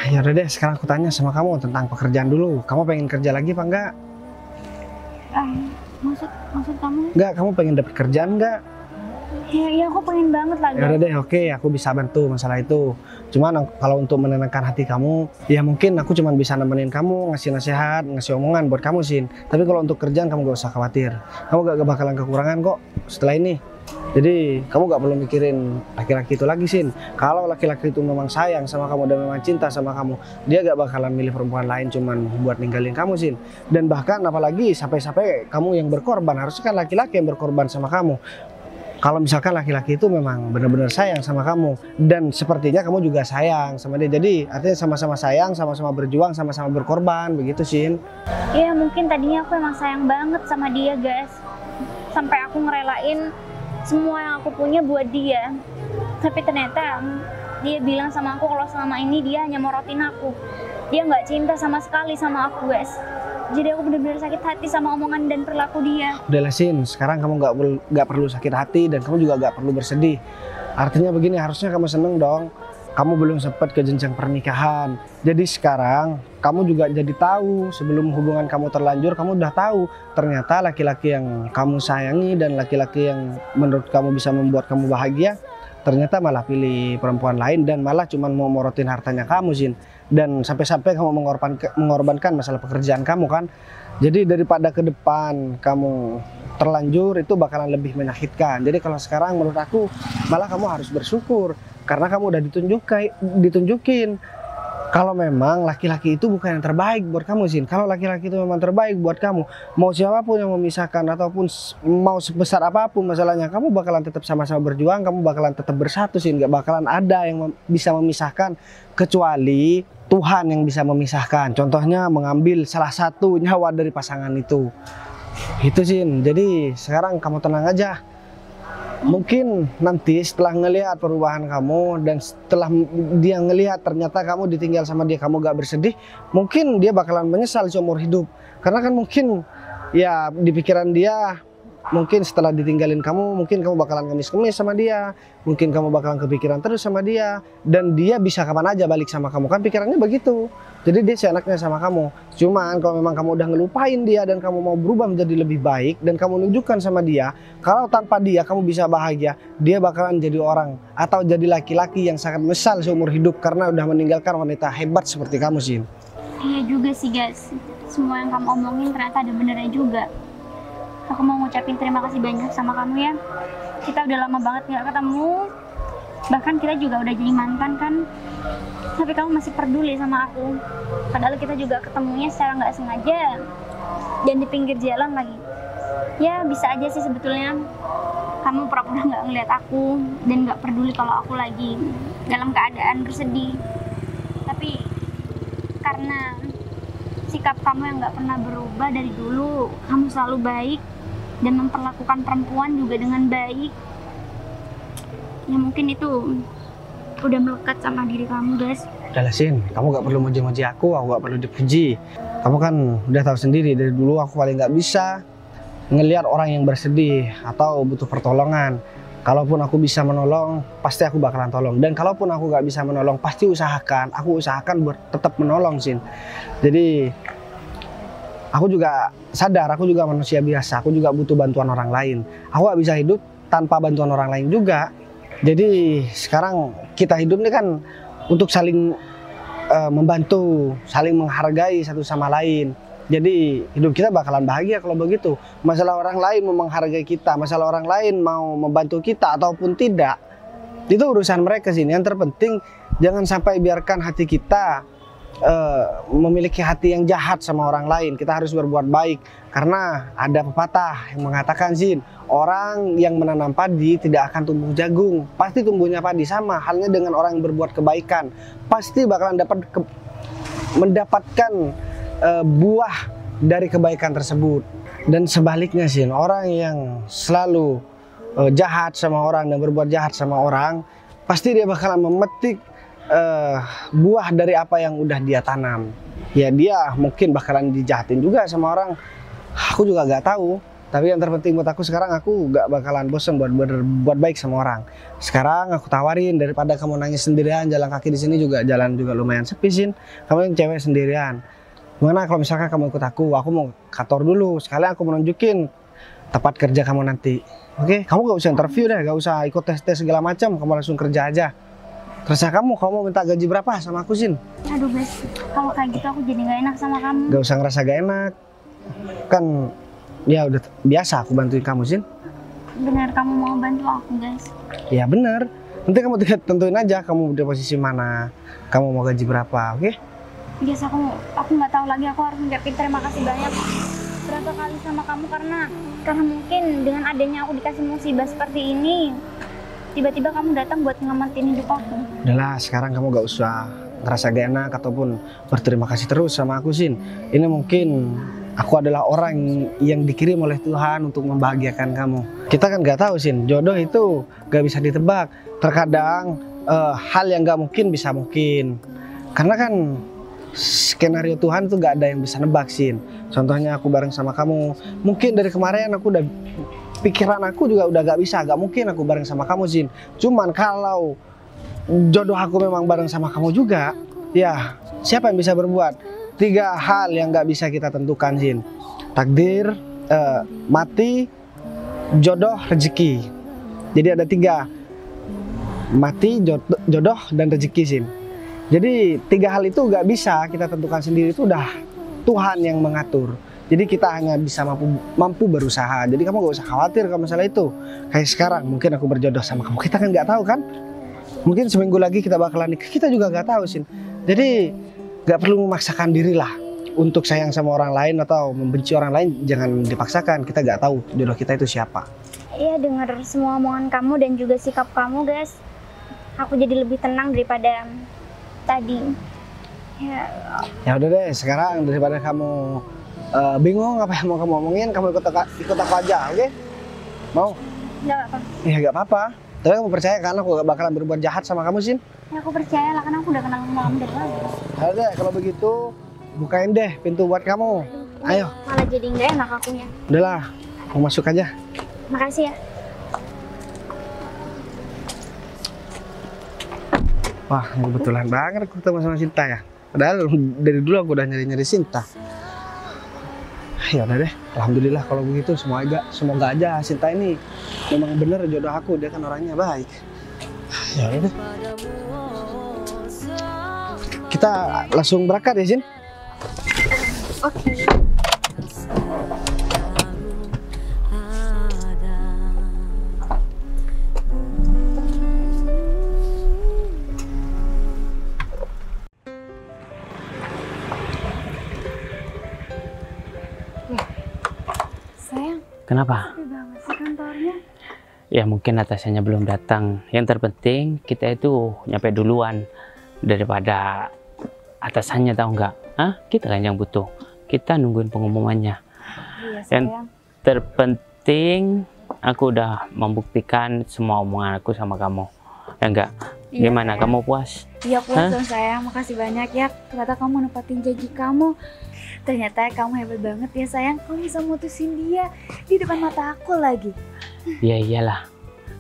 Ya udah deh, sekarang aku tanya sama kamu tentang pekerjaan dulu. Kamu pengen kerja lagi apa enggak? Maksud kamu? Enggak, kamu pengen dapet kerjaan enggak? Iya, aku pengen banget lagi. Ya udah deh, oke, aku bisa bantu masalah itu. Cuman kalau untuk menenangkan hati kamu, ya mungkin aku cuma bisa nemenin kamu, ngasih nasihat, ngasih omongan buat kamu, Sin. Tapi kalau untuk kerjaan kamu gak usah khawatir. Kamu gak bakalan kekurangan kok setelah ini. Jadi kamu gak perlu mikirin laki-laki itu lagi, Sin. Kalau laki-laki itu memang sayang sama kamu dan memang cinta sama kamu, dia gak bakalan milih perempuan lain cuman buat ninggalin kamu, Sin. Dan bahkan apalagi sampai-sampai kamu yang berkorban, harusnya kan laki-laki yang berkorban sama kamu. Kalau misalkan laki-laki itu memang benar-benar sayang sama kamu dan sepertinya kamu juga sayang sama dia, jadi artinya sama-sama sayang, sama-sama berjuang, sama-sama berkorban, begitu, Sin. Iya, mungkin tadinya aku emang sayang banget sama dia, guys. Sampai aku ngerelain semua yang aku punya buat dia. Tapi ternyata dia bilang sama aku kalau selama ini dia hanya morotin aku. Dia nggak cinta sama sekali sama aku, guys. Jadi aku benar-benar sakit hati sama omongan dan perilaku dia. Udah lah, Sin, sekarang kamu nggak perlu sakit hati dan kamu juga nggak perlu bersedih. Artinya begini, harusnya kamu seneng dong. Kamu belum sempat ke jenjang pernikahan. Jadi sekarang kamu juga jadi tahu, sebelum hubungan kamu terlanjur, kamu udah tahu ternyata laki-laki yang kamu sayangi dan laki-laki yang menurut kamu bisa membuat kamu bahagia, ternyata malah pilih perempuan lain dan malah cuma mau morotin hartanya kamu, Sin. Dan sampai-sampai kamu mengorbankan masalah pekerjaan kamu kan. Jadi daripada ke depan kamu terlanjur, itu bakalan lebih menyakitkan. Jadi kalau sekarang menurut aku malah kamu harus bersyukur karena kamu udah ditunjukin kalau memang laki-laki itu bukan yang terbaik buat kamu, Sin. Kalau laki-laki itu memang terbaik buat kamu, mau siapapun yang memisahkan ataupun mau sebesar apapun masalahnya, kamu bakalan tetap sama-sama berjuang, kamu bakalan tetap bersatu, Sin. Gak bakalan ada yang bisa memisahkan kecuali Tuhan yang bisa memisahkan. Contohnya mengambil salah satu nyawa dari pasangan itu. Itu, Sin. Jadi sekarang kamu tenang aja. Mungkin nanti setelah ngelihat perubahan kamu dan setelah dia ngelihat ternyata kamu ditinggal sama dia, kamu gak bersedih, mungkin dia bakalan menyesal seumur hidup. Karena kan mungkin ya di pikiran dia, mungkin setelah ditinggalin kamu, mungkin kamu bakalan ngemis-ngemis sama dia, mungkin kamu bakalan kepikiran terus sama dia, dan dia bisa kapan aja balik sama kamu, kan pikirannya begitu. Jadi dia seenaknya sama kamu. Cuman kalau memang kamu udah ngelupain dia dan kamu mau berubah menjadi lebih baik dan kamu nunjukkan sama dia kalau tanpa dia kamu bisa bahagia, dia bakalan jadi orang atau jadi laki-laki yang sangat menyesal seumur hidup karena udah meninggalkan wanita hebat seperti kamu, Sin. Iya juga sih, guys. Semua yang kamu omongin ternyata ada benernya juga. Aku mau ngucapin terima kasih banyak sama kamu ya. Kita udah lama banget gak ketemu. Bahkan kita juga udah jadi mantan kan. Tapi kamu masih peduli sama aku. Padahal kita juga ketemunya secara gak sengaja. Dan di pinggir jalan lagi. Ya bisa aja sih sebetulnya kamu pura-pura gak ngeliat aku. Dan gak peduli kalau aku lagi dalam keadaan bersedih. Tapi karena sikap kamu yang gak pernah berubah dari dulu, kamu selalu baik dan memperlakukan perempuan juga dengan baik. Ya mungkin itu udah melekat sama diri kamu, guys. Udah lah, Sin, kamu gak perlu muji-muji aku gak perlu dipuji. Kamu kan udah tahu sendiri dari dulu aku paling gak bisa ngelihat orang yang bersedih atau butuh pertolongan. Kalaupun aku bisa menolong, pasti aku bakalan tolong. Dan kalaupun aku gak bisa menolong, pasti aku usahakan buat tetap menolong, Sin. Jadi aku juga sadar, aku juga manusia biasa, aku juga butuh bantuan orang lain. Aku gak bisa hidup tanpa bantuan orang lain juga. Jadi sekarang kita hidup ini kan untuk saling membantu, saling menghargai satu sama lain. Jadi hidup kita bakalan bahagia kalau begitu. Masalah orang lain mau menghargai kita, masalah orang lain mau membantu kita ataupun tidak, itu urusan mereka sih. Yang terpenting jangan sampai biarkan hati kita memiliki hati yang jahat sama orang lain. Kita harus berbuat baik karena ada pepatah yang mengatakan Zin, orang yang menanam padi tidak akan tumbuh jagung, pasti tumbuhnya padi. Sama halnya dengan orang yang berbuat kebaikan, pasti bakalan mendapatkan buah dari kebaikan tersebut. Dan sebaliknya Zin, orang yang selalu jahat sama orang dan berbuat jahat sama orang, pasti dia bakalan memetik buah dari apa yang udah dia tanam. Ya dia mungkin bakalan dijahatin juga sama orang. Aku juga gak tahu. Tapi yang terpenting buat aku sekarang, aku gak bakalan bosan buat baik sama orang. Sekarang aku tawarin, daripada kamu nangis sendirian, jalan kaki di sini juga jalan juga lumayan sepi Zin. Kamu yang cewek sendirian. Gimana kalau misalkan kamu ikut aku mau kantor dulu. Sekalian aku mau nunjukin tempat kerja kamu nanti. Oke, kamu gak usah interview deh, gak usah ikut tes-tes segala macam, kamu langsung kerja aja. Terserah kamu mau minta gaji berapa sama aku Zin. Aduh guys, kalau kayak gitu aku jadi gak enak sama kamu. Gak usah ngerasa gak enak. Kan ya udah biasa aku bantuin kamu Zin. Bener kamu mau bantu aku guys? Ya bener. Nanti kamu tinggal tentuin aja kamu di posisi mana, kamu mau gaji berapa, oke? Guys, aku nggak tahu lagi aku harus ngucapin terima kasih banyak berapa kali sama kamu karena mungkin dengan adanya aku dikasih musibah seperti ini, tiba-tiba kamu datang buat ngamatin hidup aku. Udahlah, sekarang kamu gak usah ngerasa gak enak ataupun berterima kasih terus sama aku Zin. Ini mungkin aku adalah orang yang dikirim oleh Tuhan untuk membahagiakan kamu. Kita kan gak tahu Zin, jodoh itu gak bisa ditebak. Terkadang hal yang gak mungkin bisa mungkin. Karena kan skenario Tuhan itu gak ada yang bisa nebak Zin. Contohnya aku bareng sama kamu, mungkin dari kemarin aku udah, pikiran aku juga udah gak bisa, gak mungkin aku bareng sama kamu Zin. Cuman kalau jodoh aku memang bareng sama kamu juga, ya siapa yang bisa berbuat? 3 hal yang gak bisa kita tentukan Zin. Takdir, mati, jodoh, rezeki. Jadi ada 3, mati, jodoh, dan rezeki Zin. Jadi 3 hal itu gak bisa kita tentukan sendiri, itu udah Tuhan yang mengatur. Jadi kita hanya bisa mampu berusaha. Jadi kamu gak usah khawatir kalau masalah itu. Kayak sekarang mungkin aku berjodoh sama kamu, kita kan gak tahu kan. Mungkin seminggu lagi kita bakalan nikah, kita juga gak tahu Sin. Jadi gak perlu memaksakan diri lah untuk sayang sama orang lain atau membenci orang lain. Jangan dipaksakan, kita gak tahu jodoh kita itu siapa. Iya, dengar semua omongan kamu dan juga sikap kamu guys, aku jadi lebih tenang daripada tadi. Ya udah deh, sekarang daripada kamu bingung apa yang mau kamu omongin, kamu ikut aku aja, oke? Mau? Nggak apa-apa. Iya gak apa-apa. Tapi kamu percaya kan aku gak bakalan berbuat jahat sama kamu Sin? Ya aku percaya lah, karena aku udah kenal sama kamu dari lama. Ya deh, kalau begitu bukain deh pintu buat kamu. Ayo. Malah jadi nggak enak akunya. Udahlah, mau masuk aja. Makasih ya. Wah, kebetulan banget aku ketemu sama Sinta ya. Padahal dari dulu aku udah nyari-nyari Sinta. Ya udah deh, alhamdulillah kalau begitu. Semoga aja Sinta ini memang bener jodoh aku, dia kan orangnya baik. Ya udah. Kita langsung berangkat ya, Sin? Oke. Sayang, Kenapa? sepi banget sih kantornya. Ya mungkin atasannya belum datang. Yang terpenting kita itu nyampe duluan daripada atasannya, tahu nggak? Hah? Kita kan yang butuh. Kita nungguin pengumumannya. Iya Yang sayang. terpenting aku udah membuktikan semua omongan aku sama kamu. Ya enggak? Iya, Gimana? sayang. Kamu puas? Iya puas Hah? dong sayang, makasih banyak ya. Ternyata kamu nepatin janji kamu. Ternyata kamu hebat banget ya sayang. Kamu bisa mutusin dia di depan mata aku lagi. Ya iyalah.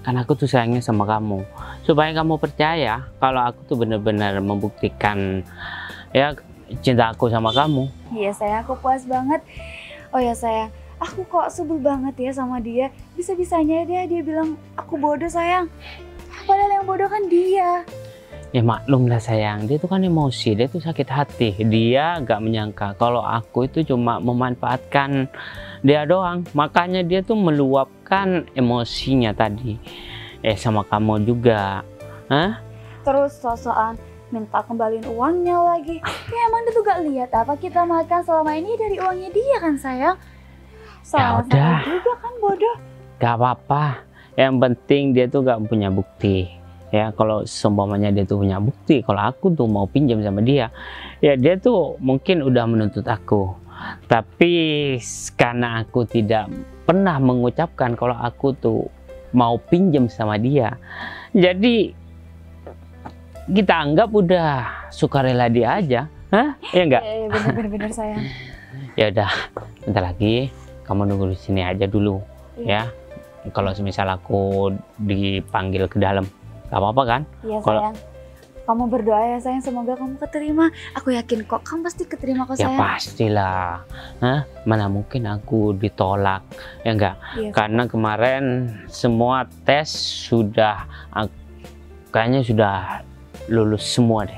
Kan aku tuh sayangnya sama kamu. Supaya kamu percaya kalau aku tuh benar-benar membuktikan ya cinta aku sama kamu. Iya sayang, aku puas banget. Oh ya sayang, aku kok sebel banget ya sama dia. Bisa-bisanya dia bilang aku bodoh sayang. Padahal yang bodoh kan dia. Ya maklum lah sayang, dia tuh kan emosi, dia tuh sakit hati. Dia gak menyangka kalau aku itu cuma memanfaatkan dia doang. Makanya dia tuh meluapkan emosinya tadi sama kamu juga. Hah? Terus sosokan minta kembaliin uangnya lagi. Ya emang dia tuh gak lihat apa kita makan selama ini dari uangnya dia kan sayang. Salah udah. saya juga kan bodoh. Gak apa-apa. Yang penting dia tuh gak punya bukti. Ya kalau seumpamanya dia tuh punya bukti, kalau aku tuh mau pinjam sama dia, ya dia tuh mungkin udah menuntut aku. Tapi karena aku tidak pernah mengucapkan kalau aku tuh mau pinjam sama dia, jadi kita anggap udah sukarela dia aja. Hah? Ya enggak? Iya bener sayang. Ya udah, bentar lagi kamu nunggu di sini aja dulu. Iya. Ya. Kalau misal aku dipanggil ke dalam, gak apa-apa kan? Iya Kalau- sayang. Kamu berdoa ya sayang, semoga kamu keterima. Aku yakin kok kamu pasti keterima kok Ya sayang. pastilah. Hah? Mana mungkin aku ditolak, ya enggak? Iya. Karena kemarin semua tes sudah, kayaknya sudah lulus semua deh.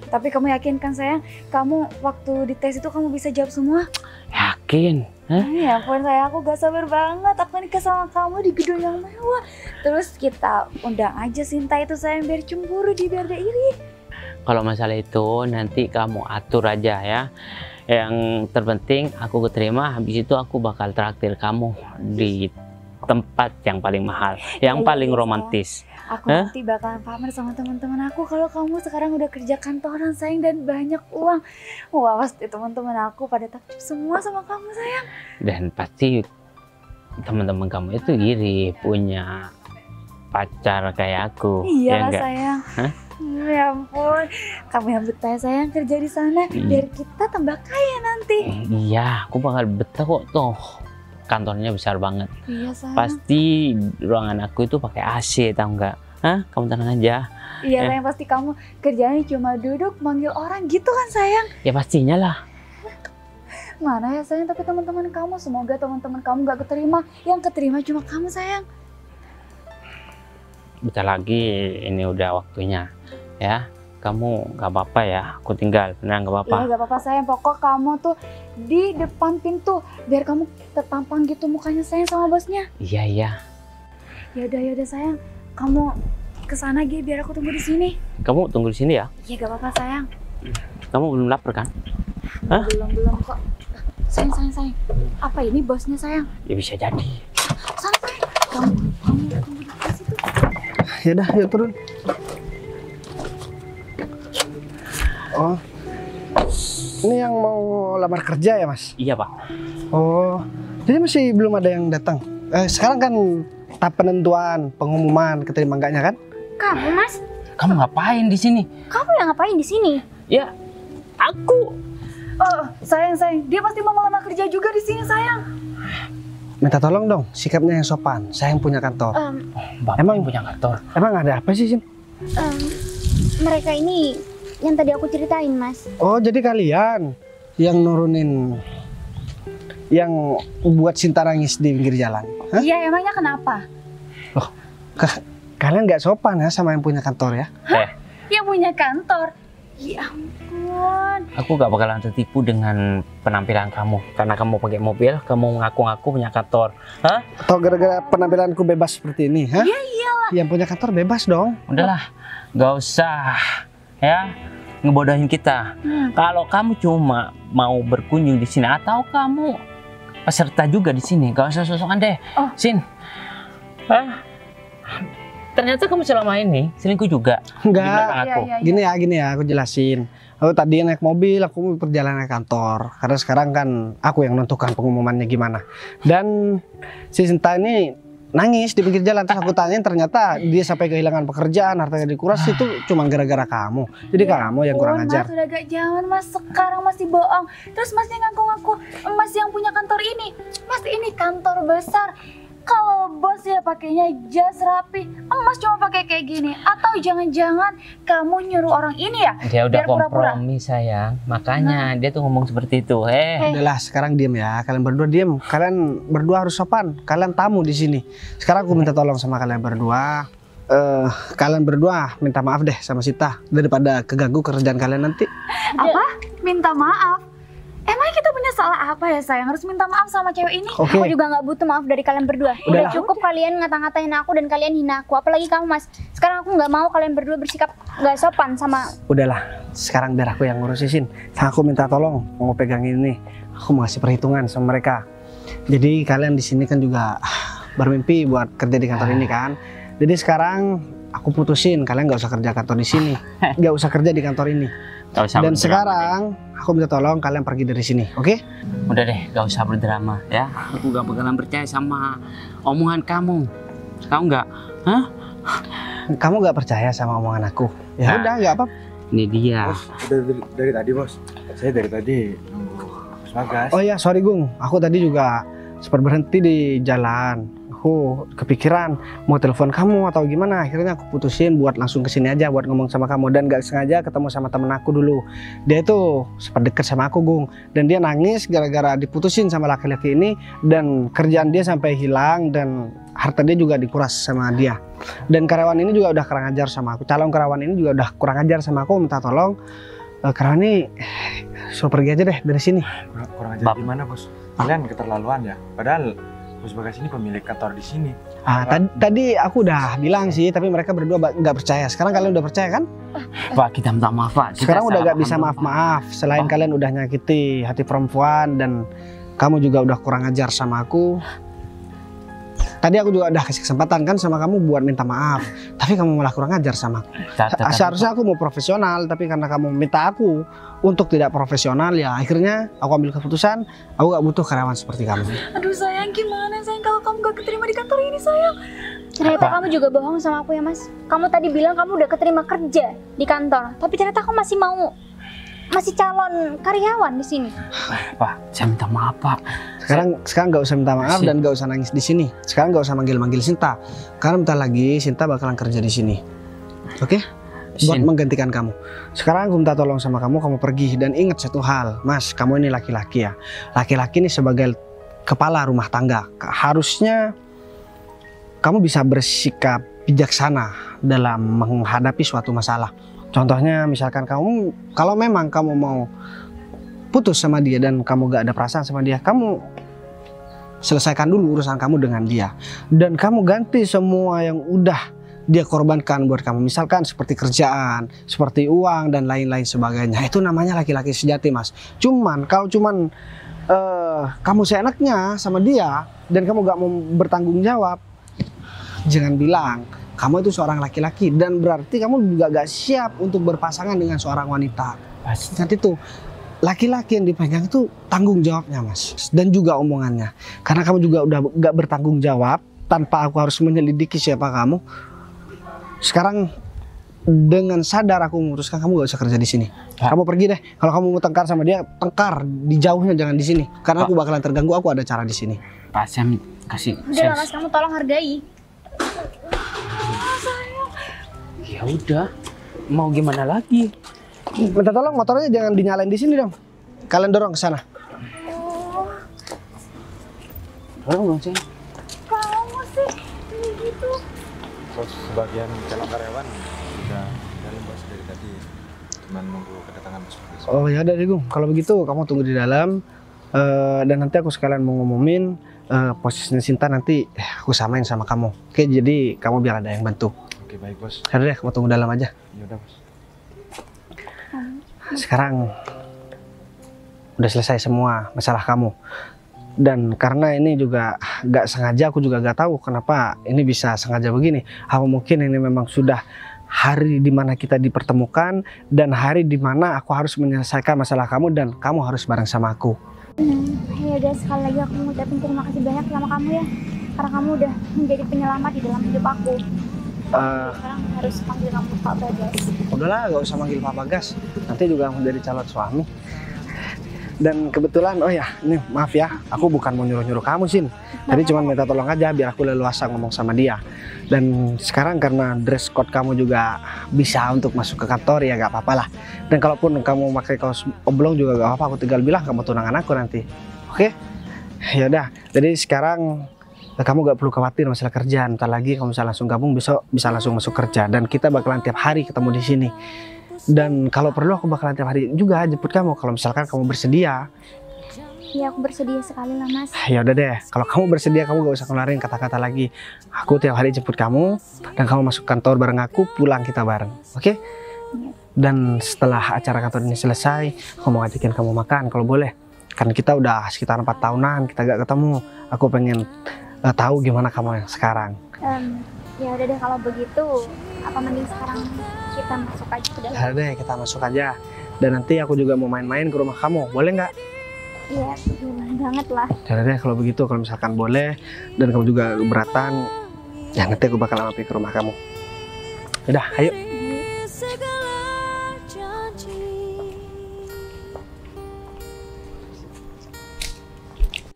Tapi kamu yakin kan sayang, kamu waktu di tes itu kamu bisa jawab semua? Yakin? Hah? Ya ampun sayang, aku gak sabar banget. Aku nikah sama kamu di gedung yang mewah. Terus kita undang aja Sinta itu sayang, biar cemburu biar dia iri. Kalau masalah itu nanti kamu atur aja ya. Yang terpenting aku keterima, habis itu aku bakal traktir kamu di tempat yang paling mahal, yang Iya, paling iya, romantis. Aku Hah? nanti bakalan pamer sama teman-teman aku kalau kamu sekarang udah kerja kantoran sayang dan banyak uang. Wah pasti teman-teman aku pada takjub semua sama kamu sayang. Dan pasti teman-teman kamu itu iri punya pacar kayak aku. Iya ya lah enggak? sayang. Hah? Ya ampun, kamu yang betah sayang kerja di sana biar kita tambah kaya nanti. Iya, aku bakal betah kok tuh. Kantornya besar banget. Iya sayang. Pasti ruangan aku itu pakai AC, tahu nggak? Hah? Kamu tenang aja. Iya sayang, pasti kamu kerjanya cuma duduk manggil orang gitu kan sayang. Ya pastinya lah. Mana ya sayang, tapi teman-teman kamu, semoga teman-teman kamu gak keterima. Yang keterima cuma kamu sayang. Bentar lagi ini udah waktunya. Ya, kamu nggak apa-apa ya. Aku tinggal, beneran nggak apa-apa. Iya gak apa-apa sayang, pokok kamu tuh di depan pintu biar kamu tertampang gitu mukanya sayang sama bosnya. Iya iya. Yaudah sayang, kamu kesana Gi, biar aku tunggu di sini. Kamu tunggu di sini ya. Iya gak apa-apa sayang. Kamu belum lapar kan? Hah? Belum kok. Sayang. Apa ini bosnya sayang? Ya bisa jadi. Santai. Kamu di situ. Yaudah, yuk turun. Oh, ini yang mau lamar kerja ya mas? Iya pak. Oh, jadi masih belum ada yang datang. Sekarang kan tahap penentuan, pengumuman keterima enggaknya kan? Kamu mas? Kamu ngapain di sini? Kamu yang ngapain di sini? Ya, aku. Oh, sayang. Dia pasti mau melamar kerja juga di sini sayang. Minta tolong dong, sikapnya yang sopan. Saya yang punya kantor. Bapak Emang- yang punya kantor. Emang ada apa sih, Sin? Mereka ini yang tadi aku ceritain mas. Oh, jadi kalian yang nurunin, yang buat Sinta nangis di pinggir jalan. Hah? Iya, emangnya kenapa? Kalian nggak sopan ya sama yang punya kantor ya? Yang punya kantor. Ya ampun. Aku gak bakalan tertipu dengan penampilan kamu. Karena kamu pakai mobil, kamu ngaku-ngaku punya kantor. Hah? Atau gara-gara penampilanku bebas seperti ini? Hah? Iya iyalah. Yang punya kantor bebas dong. Udahlah, gak usah ya ngebodohin kita. Kalau kamu cuma mau berkunjung di sini atau kamu peserta juga di sini, gak usah sosokan deh. Oh. Sin, hah? Ternyata kamu selama ini selingkuh juga. Di Enggak. belakang aku. Iya. Gini ya, aku jelasin. Aku tadi naik mobil, aku perjalanan ke kantor. Karena sekarang kan aku yang menentukan pengumumannya gimana. Dan si Sinta ini nangis di pinggir jalan. Terus aku tanyain, ternyata dia sampai kehilangan pekerjaan, hartanya dikuras itu cuma gara-gara kamu. Jadi kamu yang kurang ajar. Mas udah gak zaman mas, sekarang masih bohong. Terus masnya ngaku-ngaku mas yang punya kantor ini. Mas ini kantor besar. Kalau bos ya pakainya jas rapi, mas cuma pakai kayak gini. Atau jangan-jangan kamu nyuruh orang ini ya? Dia udah Biar pura-pura. kompromi sayang, makanya dia tuh ngomong seperti itu. Udahlah, sekarang diem ya. Kalian berdua diem. Kalian berdua harus sopan. Kalian tamu di sini. Sekarang aku minta tolong sama kalian berdua. Kalian berdua minta maaf deh sama Sita daripada keganggu kerjaan kalian nanti. Apa? Minta maaf? Emang kita punya salah apa ya sayang? Harus minta maaf sama cewek ini? Oke. Aku juga nggak butuh maaf dari kalian berdua. Udah Udahlah. cukup kalian ngata-ngatain aku dan kalian hina aku. Apalagi kamu mas. Sekarang aku nggak mau kalian berdua bersikap nggak sopan sama. Udahlah, sekarang biar aku yang ngurusin. Aku minta tolong mau pegang ini. Aku mau kasih perhitungan sama mereka. Jadi kalian di sini kan juga bermimpi buat kerja di kantor ini kan. Jadi sekarang aku putusin kalian nggak usah kerja kantor di sini, nggak usah kerja di kantor ini. Dan sekarang aku minta tolong kalian pergi dari sini, oke? Udah deh, gak usah berdrama ya. Aku gak bakalan percaya sama omongan kamu. Kamu nggak? Hah? Kamu nggak percaya sama omongan aku? Ya udah, nggak apa. Ini dia. Bos, dari tadi bos. Saya dari tadi nunggu Mas Bagas. Oh ya, sorry Gung. Aku tadi juga sempat berhenti di jalan. Aku kepikiran mau telepon kamu atau gimana. Akhirnya aku putusin buat langsung kesini aja buat ngomong sama kamu. Dan gak sengaja ketemu sama temen aku dulu. Dia itu sempat deket sama aku Gung. Dan dia nangis gara-gara diputusin sama laki-laki ini. Dan kerjaan dia sampai hilang. Dan harta dia juga dikuras sama dia. Dan karyawan ini juga udah kurang ajar sama aku. Calon karyawan ini juga udah kurang ajar sama aku. Minta tolong karyawan ini suruh pergi aja deh dari sini. Kurang ajar gimana bos? Kalian keterlaluan ya. Padahal Bos Bagas ini pemilik kantor di sini. Tadi aku udah bilang sih, tapi mereka berdua nggak percaya. Sekarang kalian udah percaya kan? Pak, kita minta maaf Pak. Sekarang udah nggak bisa maaf-maaf. Selain kalian udah nyakiti hati perempuan dan kamu juga udah kurang ajar sama aku. Tadi aku juga udah kasih kesempatan kan sama kamu buat minta maaf, tapi kamu malah kurang ajar sama aku. Seharusnya aku mau profesional, tapi karena kamu minta aku untuk tidak profesional, ya akhirnya aku ambil keputusan. Aku gak butuh karyawan seperti kamu. Aduh sayang, gimana sayang kalau kamu gak keterima di kantor ini sayang? Ternyata kamu juga bohong sama aku ya Mas. Kamu tadi bilang kamu udah keterima kerja di kantor, tapi ternyata kamu masih calon karyawan di sini. Pak, saya minta maaf Pak. Sekarang nggak usah minta maaf dan nggak usah nangis di sini. Sekarang nggak usah manggil Sinta. Karena bentar lagi Sinta bakalan kerja di sini. Oke? Buat menggantikan kamu. Sekarang aku minta tolong sama kamu pergi dan ingat satu hal, Mas, kamu ini laki-laki ya. Laki-laki ini sebagai kepala rumah tangga, harusnya kamu bisa bersikap bijaksana dalam menghadapi suatu masalah. Contohnya misalkan kamu, kalau memang kamu mau putus sama dia dan kamu gak ada perasaan sama dia, kamu selesaikan dulu urusan kamu dengan dia. Dan kamu ganti semua yang udah dia korbankan buat kamu. Misalkan seperti kerjaan, seperti uang dan lain-lain sebagainya. Itu namanya laki-laki sejati Mas. Kalau kamu seenaknya sama dia dan kamu gak mau bertanggung jawab, jangan bilang kamu itu seorang laki-laki dan berarti kamu juga gak siap untuk berpasangan dengan seorang wanita. Nanti tuh laki-laki yang dipegang itu tanggung jawabnya Mas, dan juga omongannya. Karena kamu juga udah gak bertanggung jawab tanpa aku harus menyelidiki siapa kamu. Sekarang dengan sadar aku memutuskan kamu gak usah kerja di sini. Kamu pergi deh. Kalau kamu mau tengkar sama dia, tengkar di jauhnya, jangan di sini. Karena aku bakalan terganggu. Aku ada cara di sini. Pak, saya kasih. Udah lah Mas, kamu tolong hargai. Ya udah, mau gimana lagi? Minta tolong motornya jangan dinyalain di sini dong. Kalian dorong ke sana. Dorong dong sih. Kamu sih gitu. Bos, sebagian calon karyawan udah dalam bos dari tadi, cuma nunggu kedatangan Mas Bagas. Oh ya udah Gung, kalau begitu kamu tunggu di dalam. Dan nanti aku sekalian mau ngumumin posisinya Sinta, nanti aku samain sama kamu. Oke, jadi kamu biar ada yang bantu. Oke baik bos. Yaudah deh, kamu tunggu dalam aja. Yaudah bos. Sekarang udah selesai semua masalah kamu. Dan karena ini juga gak sengaja, aku juga gak tahu kenapa ini bisa sengaja begini. Apa mungkin ini memang sudah hari dimana kita dipertemukan dan hari dimana aku harus menyelesaikan masalah kamu dan kamu harus bareng sama aku. Ya udah, sekali lagi aku ngucapin terima kasih banyak sama kamu ya, karena kamu udah menjadi penyelamat di dalam hidup aku. Sekarang harus panggil kamu Pak Bagas. Udahlah, gak usah manggil Pak Bagas. Nanti juga menjadi calon suami. Dan kebetulan, oh ya, ini maaf ya, aku bukan mau nyuruh-nyuruh kamu Sin. Tadi cuma minta tolong aja biar aku leluasa ngomong sama dia. Dan sekarang karena dress code kamu juga bisa untuk masuk ke kantor, ya gak apa-apa lah. Dan kalaupun kamu pakai kaos oblong juga gak apa-apa, aku tinggal bilang kamu tunangan aku nanti. Oke? Ya udah. Jadi sekarang kamu gak perlu khawatir masalah kerjaan. Ntar lagi kamu bisa langsung gabung, besok bisa langsung masuk kerja. Dan kita bakalan tiap hari ketemu di sini. Dan kalau perlu aku bakalan tiap hari juga jemput kamu kalau misalkan kamu bersedia. Ya aku bersedia sekali lah Mas. Ya udah deh, kalau kamu bersedia kamu gak usah ngeluarin kata-kata lagi. Aku tiap hari jemput kamu dan kamu masuk kantor bareng aku, pulang kita bareng, oke? Dan setelah acara kantor ini selesai, aku mau ngajakin kamu makan kalau boleh. Kan kita udah sekitar 4 tahunan kita gak ketemu. Aku pengen tahu gimana kamu yang sekarang. Ya udah deh kalau begitu, apa mending sekarang kita masuk aja ke dalam? Ya deh, kita masuk aja. Dan nanti aku juga mau main-main ke rumah kamu, boleh nggak? Iya, boleh banget lah. Ya deh, kalau begitu, kalau misalkan boleh dan kamu juga keberatan, ya nanti aku bakal mampir ke rumah kamu. Udah, ayo.